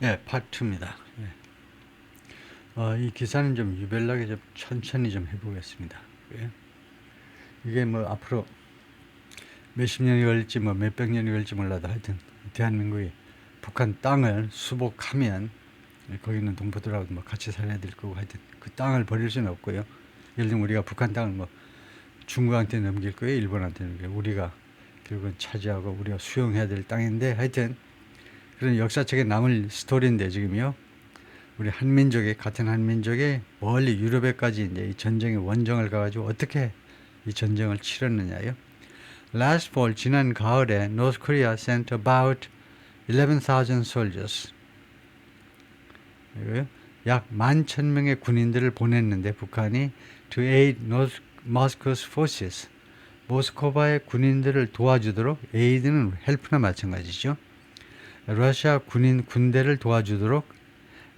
예, 파트입니다. 예. 이 기사는 좀 유별나게 좀 천천히 좀 해보겠습니다. 예. 이게 뭐 앞으로 몇십 년이 걸릴지 뭐 몇백 년이 걸릴지 몰라도 하여튼 대한민국이 북한 땅을 수복하면 거기 있는 동포들하고 뭐 같이 살아야 될 거고 하여튼 그 땅을 버릴 수는 없고요. 예를 들면 우리가 북한 땅을 뭐 중국한테 넘길 거예요, 일본한테 넘길 거예요. 우리가 결국은 차지하고 우리가 수용해야 될 땅인데 하여튼 그런 역사책에 남을 스토리인데 지금요. 우리 한민족의 같은 한민족이 멀리 유럽에까지 이제 이 전쟁의 원정을 가가지고 어떻게 이 전쟁을 치렀느냐요. Last fall 지난 가을에 North Korea sent about 11,000 soldiers. 약 11,000명의 군인들을 보냈는데 북한이 to aid North Moscow's forces. 모스크바의 군인들을 도와주도록 aid는 help나 마찬가지죠. 러시아 군대를 도와주도록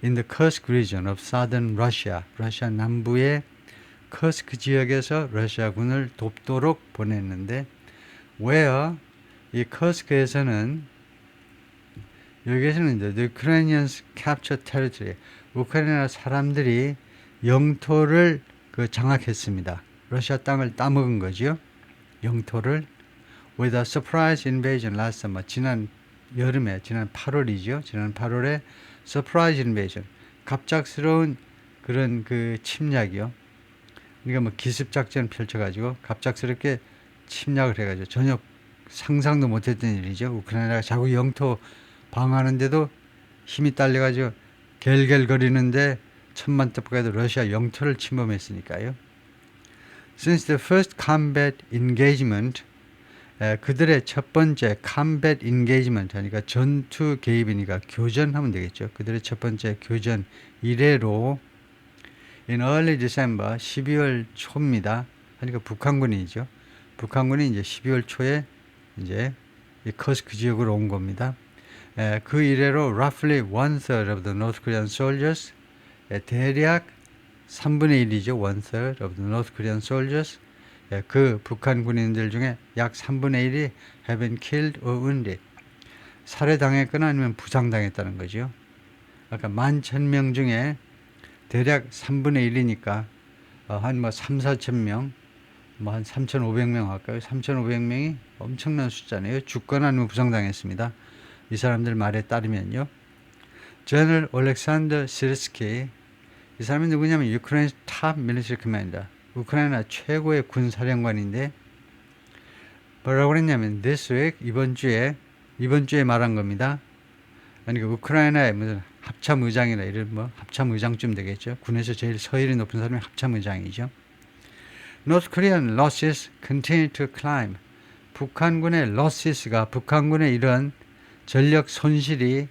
in the Kursk region of southern Russia, 러시아 남부의 커스크 지역에서 러시아군을 돕도록 보냈는데 where 이 커스크에서는 여기에서는 이제 the Ukrainians captured territory, 우크라이나 사람들이 영토를 장악했습니다. 러시아 땅을 따먹은 거죠. 영토를 with a surprise invasion last summer, 지난 여름에 지난 8월이죠. 지난 8월에 surprise invasion, 갑작스러운 그런 침략이요. 그러니까 뭐 기습 작전 펼쳐가지고 갑작스럽게 침략을 해가지고 전혀 상상도 못했던 일이죠. 우크라이나가 자꾸 영토 방어하는데도 힘이 딸려가지고 갤갤거리는데 천만 뜻밖에도 러시아 영토를 침범했으니까요. Since the first combat engagement, 그들의 첫 번째 combat engagement 하니까 전투 개입이니까 교전하면 되겠죠. 그들의 첫 번째 교전 이래로 in early December 12월 초입니다. 그러니까 북한군이죠. 북한군이 이제 12월 초에 이제 이 커스크 지역으로 온 겁니다. 그 이래로 roughly one third of the North Korean soldiers, 대략 3분의 1이죠. one third of the North Korean soldiers, 그 북한 군인들 중에 약 3분의 1이 have been killed or wounded, 살해당했거나 아니면 부상당했다는 거죠. 아까 11,000명 중에 대략 3분의 1이니까 한 뭐 3, 4천 명, 뭐 한 3,500명 할까요? 3,500명이 엄청난 숫자네요. 죽거나 아니면 부상당했습니다. 이 사람들 말에 따르면요. General Alexander Syrskyi, 이 사람이 누구냐면 Ukraine's top military commander, 우크라이나 최고의 군사령관인데 뭐라고 그랬냐면 this week, 이번 주에 말한 겁니다. 그러니까 우크라이나의 무슨 합참의장이나 이런 뭐 합참의장쯤 되겠죠. 군에서 제일 서열이 높은 사람이 합참의장이죠. North Korean losses continue to climb. 북한군의 losses가 북한군의 이런 전력 손실이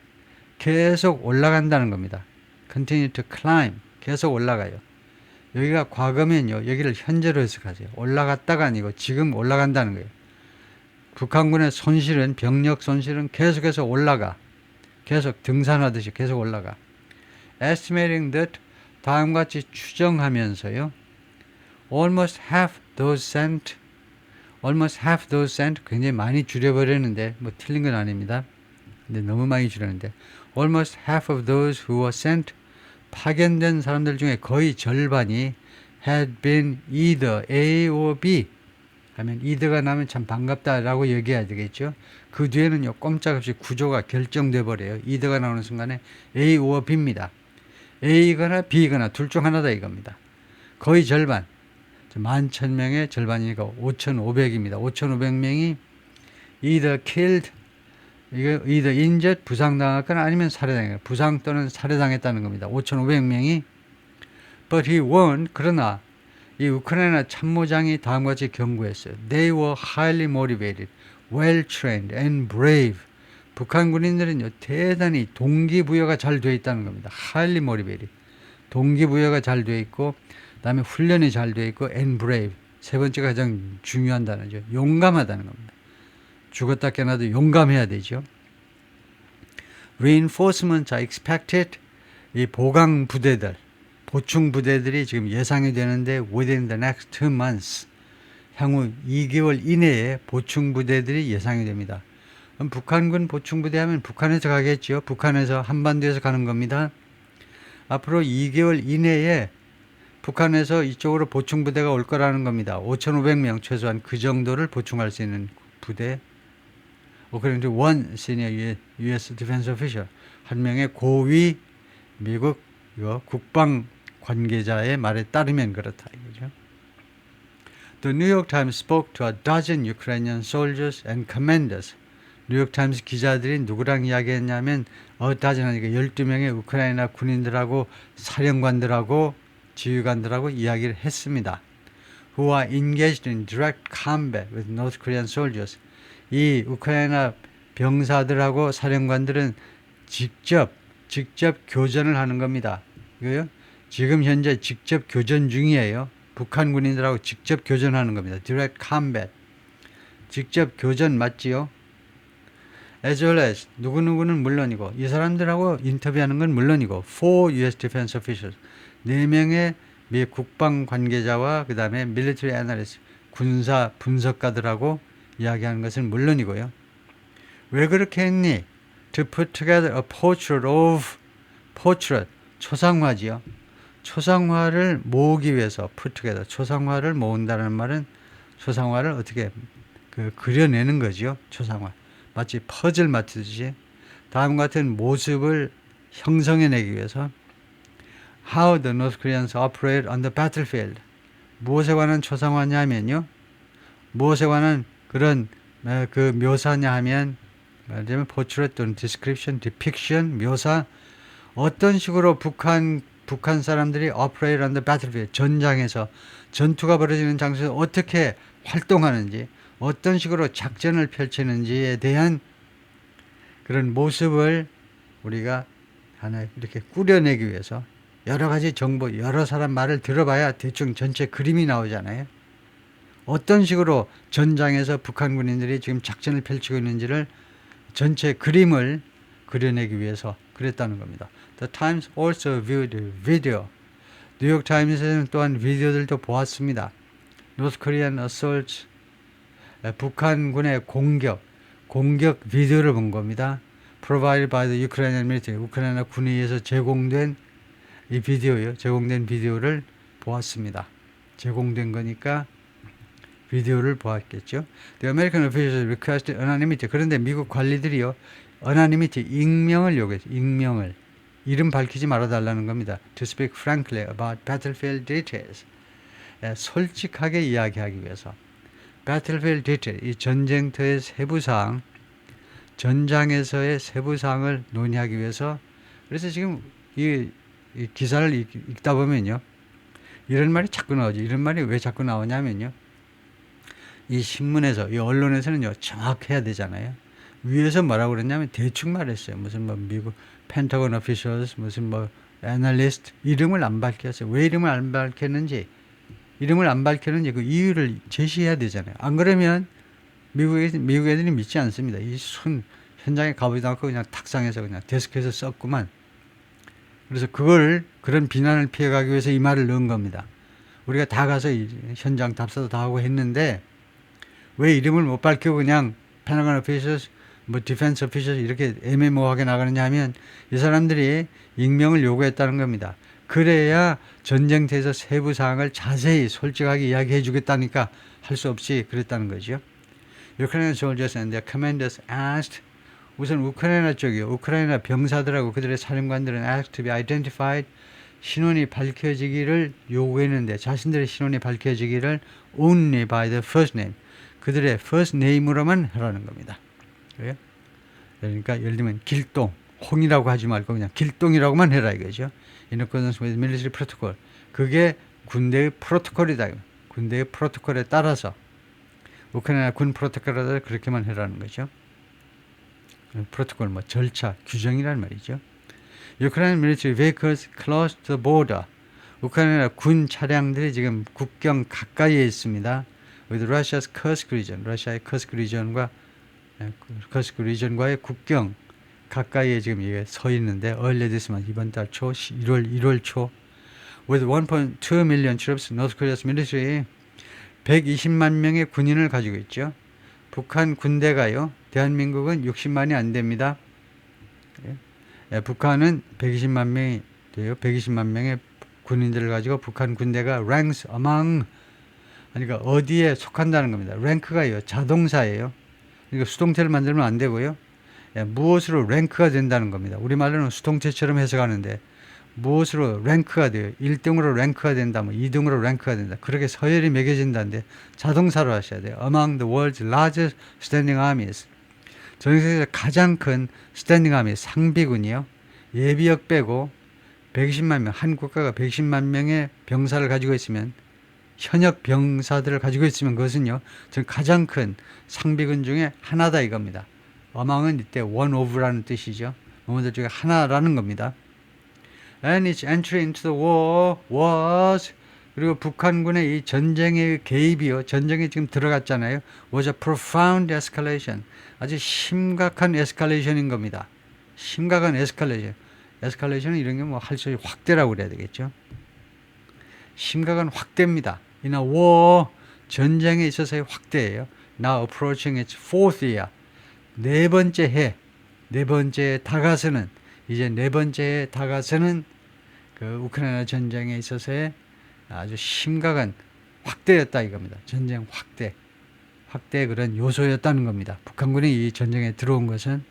계속 올라간다는 겁니다. continue to climb. 계속 올라가요. 여기가 과거면요. 여기를 현재로 해석하세요. 올라갔다가 아니고 지금 올라간다는 거예요. 북한군의 손실은, 병력 손실은 계속해서 올라가. 계속 등산하듯이 계속 올라가. Estimating that, 다음과 같이 추정하면서요. Almost half those sent, 굉장히 많이 줄여버렸는데 뭐 틀린 건 아닙니다. 근데 너무 많이 줄였는데 almost half of those who were sent, 파견된 사람들 중에 거의 절반이 had been either A or B 하면 either가 나면 참 반갑다라고 얘기해야 되겠죠. 그 뒤에는요 꼼짝없이 구조가 결정돼 버려요. either가 나오는 순간에 A or B입니다. A거나 B거나 둘 중 하나다 이겁니다. 거의 절반, 11,000명의 절반이니까 5,500입니다. 5,500명이 either killed, either injured, 부상당했거나 아니면 살해당했거나, 부상 또는 살해당했다는 겁니다. 5,500명이. But he warned, 그러나 이 우크라이나 참모장이 다음과 같이 경고했어요. They were highly motivated, well trained and brave. 북한 군인들은요 대단히 동기부여가 잘 되어 있다는 겁니다. highly motivated, 동기부여가 잘 되어 있고, 그 다음에 훈련이 잘 되어 있고, and brave, 세 번째가 가장 중요한 단어죠. 용감하다는 겁니다. 죽었다 깨어나도 용감해야 되죠. Reinforcements are expected, 이 보강 부대들, 보충 부대들이 지금 예상이 되는데 within the next 2 months, 향후 2개월 이내에 보충 부대들이 예상이 됩니다. 그럼 북한군 보충부대 하면 북한에서 가겠죠. 북한에서 한반도에서 가는 겁니다. 앞으로 2개월 이내에 북한에서 이쪽으로 보충부대가 올 거라는 겁니다. 5,500명 최소한 그 정도를 보충할 수 있는 부대. According to one senior U.S. defense official, 한 명의 고위 미국 국방 관계자의 말에 따르면 그렇다 이거죠. The New York Times spoke to a dozen Ukrainian soldiers and commanders. 뉴욕 타임스 기자들이 누구랑 이야기했냐면 dozen 하니까 12명의 우크라이나 군인들하고 사령관들하고 지휘관들하고 이야기를 했습니다. Who are engaged in direct combat with North Korean soldiers. 이 우크라이나 병사들하고 사령관들은 직접 교전을 하는 겁니다. 이거요? 지금 현재 직접 교전 중이에요. 북한 군인들하고 직접 교전하는 겁니다. Direct combat. 직접 교전 맞지요? As well as 누구누구는 물론이고 이 사람들하고 인터뷰하는 건 물론이고 four U.S. defense officials 4명의 미 국방 관계자와 그 다음에 military analyst 군사 분석가들하고 이야기하는 것은 물론이고요. 왜 그렇게 했니? To put together a portrait 초상화지요. 초상화를 모으기 위해서 put together 초상화를 모은다는 말은 초상화를 어떻게 그려내는 거죠. 초상화. 마치 퍼즐 맞추듯이 다음과 같은 모습을 형성해내기 위해서 How the North Koreans operate on the battlefield. 무엇에 관한 초상화냐면요. 무엇에 관한 그런 그 묘사냐 하면 말하자면 portrait 또는 description, depiction, 묘사 어떤 식으로 북한 사람들이 operate on the battlefield 전장에서 전투가 벌어지는 장소에서 어떻게 활동하는지 어떤 식으로 작전을 펼치는지에 대한 그런 모습을 우리가 하나 이렇게 꾸려내기 위해서 여러 가지 정보, 여러 사람 말을 들어봐야 대충 전체 그림이 나오잖아요. 어떤 식으로 전장에서 북한 군인들이 지금 작전을 펼치고 있는지를 전체 그림을 그려내기 위해서 그랬다는 겁니다. The Times also viewed video. 뉴욕 타임스에서는 또한 비디오들도 보았습니다. North Korean assaults 북한군의 공격 비디오를 본 겁니다. Provided by the Ukrainian military. 우크라이나 군에 의해서 제공된 이 비디오요. 제공된 비디오를 보았습니다. 제공된 거니까 비디오를 보았겠죠. The American officials requested anonymity. 그런데 미국 관리들이요. anonymity, 익명을 요구했죠. 익명을. 이름 밝히지 말아달라는 겁니다. To speak frankly about battlefield details. 솔직하게 이야기하기 위해서. battlefield detail, 이 전쟁터의 세부사항, 전장에서의 세부사항을 논의하기 위해서. 그래서 지금 이 기사를 읽다 보면요. 이런 말이 자꾸 나오죠. 이런 말이 왜 자꾸 나오냐면요. 이 신문에서, 이 언론에서는요, 정확해야 되잖아요. 위에서 뭐라고 그랬냐면 대충 말했어요. 무슨 뭐 미국 펜타곤 오피셜스, 무슨 뭐 애널리스트, 이름을 안 밝혔어요. 왜 이름을 안 밝혔는지 그 이유를 제시해야 되잖아요. 안 그러면 미국 애들이 믿지 않습니다. 이 현장에 가보지도 않고 그냥 탁상에서 그냥 데스크에서 썼구만. 그래서 그런 비난을 피해가기 위해서 이 말을 넣은 겁니다. 우리가 다 가서 현장 답사도 다 하고 했는데 왜 이름을 못 밝히고 그냥 페나곤 오피셜스, 뭐 디펜스 오피셜스 이렇게 애매모호하게 나가느냐 하면 이 사람들이 익명을 요구했다는 겁니다. 그래야 전쟁터에서 세부 사항을 자세히 솔직하게 이야기해 주겠다니까 할 수 없이 그랬다는 거죠. Ukrainian soldiers and their commanders asked, 우선 우크라이나 쪽이요. 우크라이나 병사들하고 그들의 사령관들은 asked to be identified, 신원이 밝혀지기를 요구했는데 자신들의 신원이 밝혀지기를 only by the first name, 그들의 first name으로만 하라는 겁니다. 그래요? 그러니까 예를 들면 길동, 홍이라고 하지 말고 그냥 길동이라고만 해라 이거죠. In accordance with military protocol. 그게 군대의 프로토콜이다. 군대의 프로토콜에 따라서 우크라이나 군 프로토콜에 따라서 그렇게만 해라는 거죠. 프로토콜 뭐 절차, 규정이란 말이죠. Ukrainian military vehicles close to the border. 우크라이나 군 차량들이 지금 국경 가까이에 있습니다. With Russia's Kursk region, 러시아의 커스크 리전과의 국경 가까이에 지금 서 있는데 early this month, 이번 달 초, 1월 초 with 1.2 million troops, North Korea's military 120만 명의 군인을 가지고 있죠. 북한 군대가요. 대한민국은 60만이 안 됩니다. 북한은 120만 명이 돼요. 120만 명의 군인들을 가지고 북한 군대가 ranks among, 그러니까 어디에 속한다는 겁니다. 랭크가요, 자동사예요. 그러니까 수동태를 만들면 안 되고요. 무엇으로 랭크가 된다는 겁니다. 우리말로는 수동태처럼 해석하는데 무엇으로 랭크가 돼요. 1등으로 랭크가 된다, 뭐 2등으로 랭크가 된다. 그렇게 서열이 매겨진다는데 자동사로 하셔야 돼요. Among the world's largest standing armies. 전 세계에서 가장 큰 스탠딩 아미, 상비군이요. 예비역 빼고 120만 명, 한 국가가 120만 명의 병사를 가지고 있으면, 현역 병사들을 가지고 있으면 그것은요, 전 가장 큰 상비군 중에 하나다 이겁니다. among은 이때 one of라는 뜻이죠. 뭐들 중에 하나라는 겁니다. And its entry into the war was, 그리고 북한군의 이 전쟁의 개입이요, 전쟁에 지금 들어갔잖아요. was a profound escalation. 아주 심각한 에스컬레이션인 겁니다. 심각한 에스컬레이션. 에스컬레이션은 이런 게 뭐 할 수 없이 확대라고 그래야 되겠죠. 심각한 확대입니다. In a war, 전쟁에 있어서의 확대예요. Now approaching its fourth year. 네 번째 해, 네 번째에 다가서는, 이제 네 번째에 다가서는 그 우크라이나 전쟁에 있어서의 아주 심각한 확대였다 이겁니다. 전쟁 확대. 확대의 그런 요소였다는 겁니다. 북한군이 이 전쟁에 들어온 것은.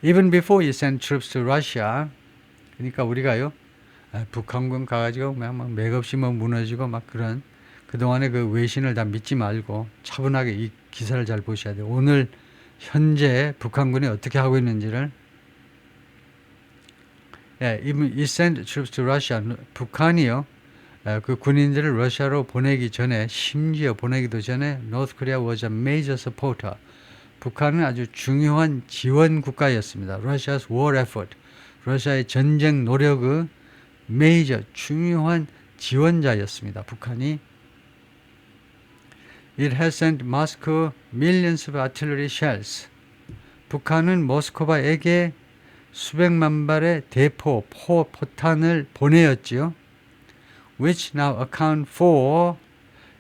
Even before it sent troops to Russia. 그러니까 우리가요, 북한군 가가지고 막 맥없이 뭐 무너지고 막 그런, 그동안의 그 외신을 다 믿지 말고 차분하게 이 기사를 잘 보셔야 돼요. 오늘 현재 북한군이 어떻게 하고 있는지를. Even it sent troops to Russia. 북한이요, 그 군인들을 러시아로 보내기 전에, 심지어 보내기도 전에 North Korea was a major supporter. 북한은 아주 중요한 지원 국가였습니다. Russia's war effort. 러시아의 전쟁 노력의 major, 중요한 지원자였습니다. 북한이. It has sent Moscow millions of artillery shells. 북한은 모스크바에게 수백만 발의 대포, 포탄을 보내었지요. Which now account for,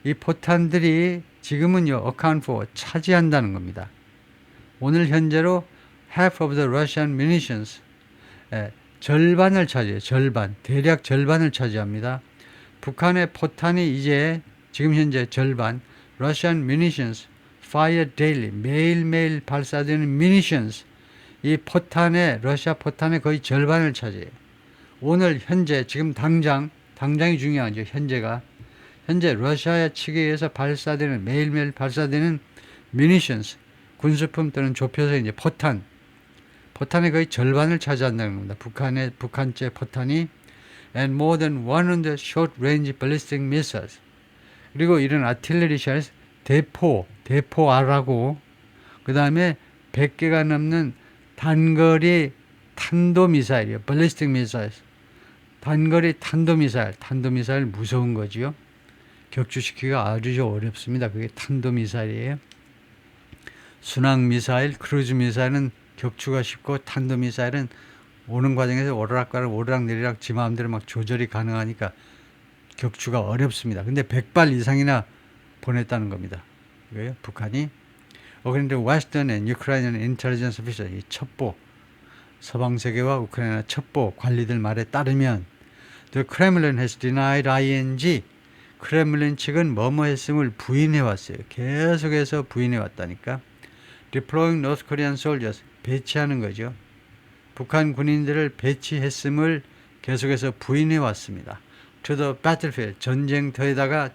이 포탄들이 지금은요, account for, 차지한다는 겁니다. 오늘 현재로 half of the Russian munitions, 절반을 차지해요. 절반, 대략 절반을 차지합니다. 북한의 포탄이 이제 지금 현재 절반, Russian munitions fired daily, 매일매일 발사되는 munitions, 이 포탄의, 러시아 포탄의 거의 절반을 차지해요. 오늘 현재, 지금 당장이 중요하죠. 현재 러시아 측에 의해서 발사되는, 매일매일 발사되는 munitions, 군수품 또는 좁혀서 이제 포탄의 거의 절반을 차지한다는 겁니다. 북한제 포탄이. And more than 100 short-range ballistic missiles. 그리고 이런 artillery shells, 대포알하고, 그 다음에 100개가 넘는 단거리 탄도미사일이요. ballistic missiles. 단거리 탄도미사일 무서운 거지요. 격추시키기가 아주 어렵습니다. 그게 탄도미사일이에요. 순항미사일, 크루즈미사일은 격추가 쉽고, 탄도미사일은 오는 과정에서 오르락 내리락 지 마음대로 막 조절이 가능하니까 격추가 어렵습니다. 근데 100발 이상이나 보냈다는 겁니다. 이거요, 북한이. 그런데 Western and Ukrainian intelligence officials, 이 첩보, 서방 세계와 우크라이나 첩보 관리들 말에 따르면 The Kremlin has denied ING. 크렘린 측은 뭐뭐 했음을 부인해 왔어요. 계속해서 부인해 왔다니까. Deploying North Korean soldiers, 배치하는 거죠. 북한 군인들을 배치했음을 계속해서 부인해 왔습니다. To the battlefield, 전장에다가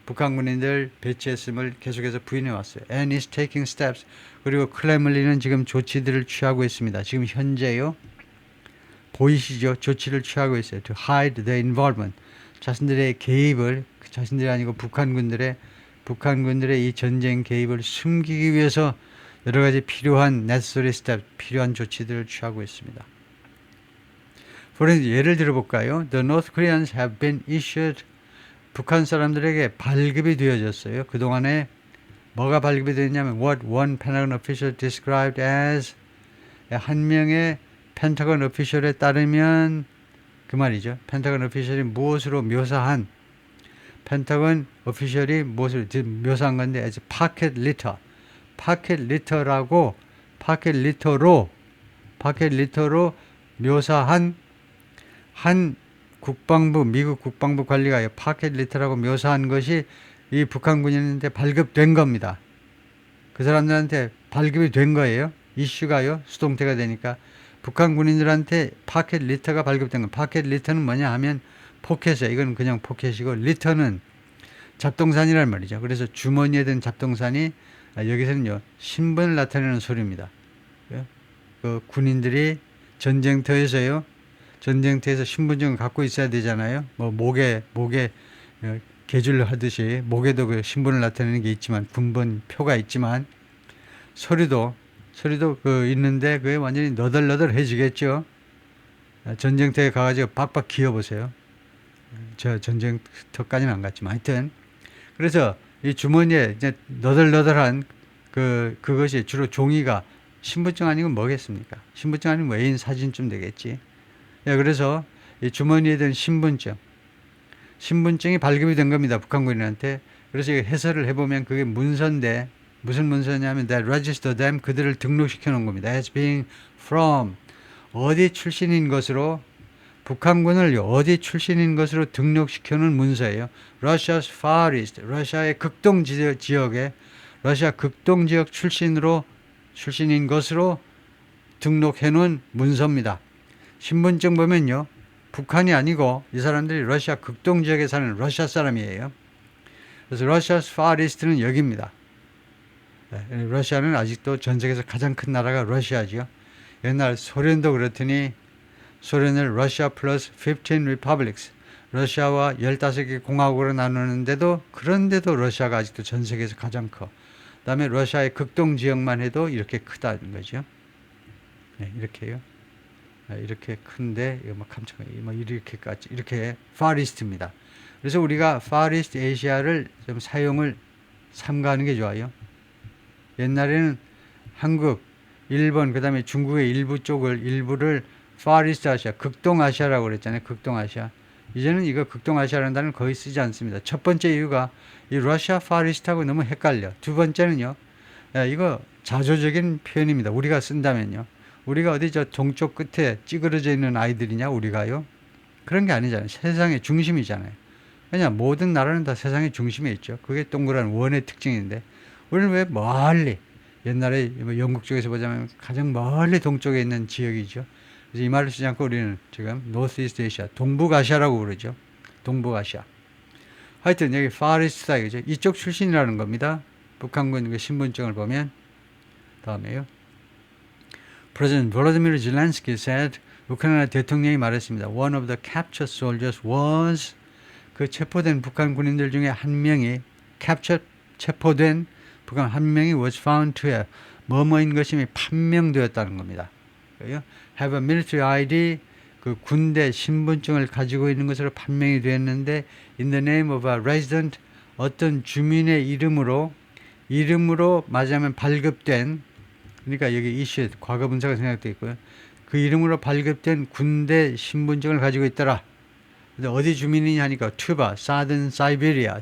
북한 군인들 배치했음을 계속해서 부인해 왔어요. And is taking steps. 그리고 크렘린은 지금 조치들을 취하고 있습니다. 지금 현재요. 보이시죠? 조치를 취하고 있어요. To hide the involvement. 자신들의 개입을, 자신들이 아니고 북한군들의 이 전쟁 개입을 숨기기 위해서 여러 가지 필요한 necessary steps, 필요한 조치들을 취하고 있습니다. 예를 들어볼까요? The North Koreans have been issued. 북한 사람들에게 발급이 되어졌어요. 그동안에 뭐가 발급이 되었냐면 what one Pentagon official described as, 한 명의 펜타곤 오피셜에 따르면 그 말이죠. 펜타곤 오피셜이 무엇으로 묘사한 펜타곤 오피셜이 무엇을 묘사한 건데 as pocket litter, 파켓 리터로 묘사한 한 국방부, 미국 국방부 관리가 파켓 리터라고 묘사한 것이 이 북한 군인한테 발급된 겁니다. 그 사람들한테 발급이 된 거예요. 이슈가요, 수동태가 되니까. 북한 군인들한테 파켓 리터가 발급된 거. 파켓 리터는 뭐냐 하면 포켓이에요. 이건 그냥 포켓이고, 리터는 잡동사니란 말이죠. 그래서 주머니에 든 잡동사니, 여기서는요, 신분을 나타내는 소리입니다. 그 군인들이 전쟁터에서 신분증을 갖고 있어야 되잖아요. 뭐 목에 계줄 하듯이 목에도 그 신분을 나타내는 게 있지만, 군번표가 있지만, 소리도 그 있는데 그게 완전히 너덜너덜해지겠죠. 전쟁터에 가가지고 박박 기어보세요. 저 전쟁터까지는 안 갔지만 하여튼, 그래서 이 주머니에 이제 너덜너덜한 그것이 주로 종이가 신분증 아니고 뭐겠습니까? 신분증 아니면 뭐 애인 사진쯤 되겠지. 그래서 이 주머니에 든 신분증이 발급이 된 겁니다. 북한 군인한테. 그래서 해설을 해보면 그게 문서인데, 무슨 문서냐면 that register them, 그들을 등록시켜 놓은 겁니다. as being from, 어디 출신인 것으로, 북한군을 어디 출신인 것으로 등록시켜 놓은 문서예요. Russia's Far East, 러시아의 극동 지역에, 러시아 극동 지역 출신인 것으로 등록해 놓은 문서입니다. 신분증 보면요, 북한이 아니고 이 사람들이 러시아 극동 지역에 사는 러시아 사람이에요. 그래서 Russia's Far East는 여기입니다. 러시아는 아직도 전 세계에서 가장 큰 나라가 러시아죠. 옛날 소련도 그렇더니 소련을 러시아 플러스 15 republics, 러시아와 15개 공화국으로 나누는데도, 그런데도 러시아가 아직도 전 세계에서 가장 커. 그 다음에 러시아의 극동 지역만 해도 이렇게 크다는 거죠. 네, 이렇게요. 이렇게 큰데, 이거 막 깜짝이야. 뭐 이렇게까지, 이렇게 Far East입니다. 그래서 우리가 Far East Asia를 좀 사용을 삼가하는 게 좋아요. 옛날에는 한국, 일본, 그 다음에 중국의 일부를 Far East Asia, 극동아시아라고 그랬잖아요. 극동아시아. 이제는 이거 극동아시아라는 단어를 거의 쓰지 않습니다. 첫 번째 이유가 이 러시아 Far East하고 너무 헷갈려. 두 번째는요, 이거 자조적인 표현입니다. 우리가 쓴다면요. 우리가 어디 저 동쪽 끝에 찌그러져 있는 아이들이냐, 우리가요? 그런 게 아니잖아요. 세상의 중심이잖아요. 왜냐, 모든 나라는 다 세상의 중심에 있죠. 그게 동그란 원의 특징인데, 우리는 왜 멀리, 옛날에 영국 쪽에서 보자면 가장 멀리 동쪽에 있는 지역이죠. 그래서 이 말을 쓰지 않고 우리는 지금 North East Asia, 동북아시아라고 그러죠. 동북아시아. 하여튼 여기 Far East다 이거죠. 이쪽 출신이라는 겁니다. 북한군 그 신분증을 보면. 다음에요. President Volodymyr Zelensky said, 우크라이나 대통령이 말했습니다. One of the captured soldiers was, 그 체포된 북한 군인들 중에 한 명이, 체포된 북한 한 명이 was found to have, 뭐뭐인 것이 판명되었다는 겁니다. have a military ID, 그 군대 신분증을 가지고 있는 것으로 판명이 되었는데, in the name of a resident, 어떤 주민의 이름으로 맞으면 발급된, 그러니까 여기 이슈 과거 분사가 생각되어 있고요. 그 이름으로 발급된 군대 신분증을 가지고 있더라. 근데 어디 주민이냐 하니까 튜바, 사든 사이베리아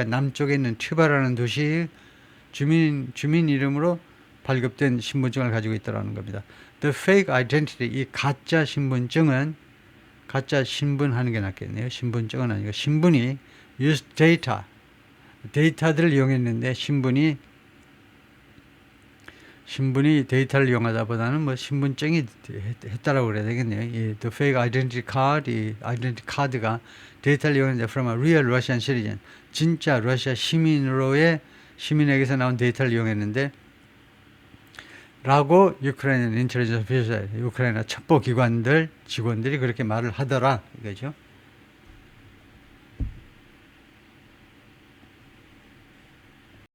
남쪽에 있는 튜바라는 도시 주민 이름으로 발급된 신분증을 가지고 있더라는 겁니다. The fake identity, 이 가짜 신분증은, 가짜 신분하는 게 낫겠네요. 신분증은 아니고 신분이 use 데이터들을 이용했는데, 신분이 데이터를 이용하다보다는 뭐 신분증이 했다라고 그래야 되겠네요. 이 the fake identity card, 이 identity 카드가 데이터를 이용했는데 from a real Russian citizen, 진짜 러시아 시민에게서 나온 데이터를 이용했는데, 라고 우크라이나 인텔리전스 오피셜, 우크라이나 첩보 기관들 직원들이 그렇게 말을 하더라 이거죠.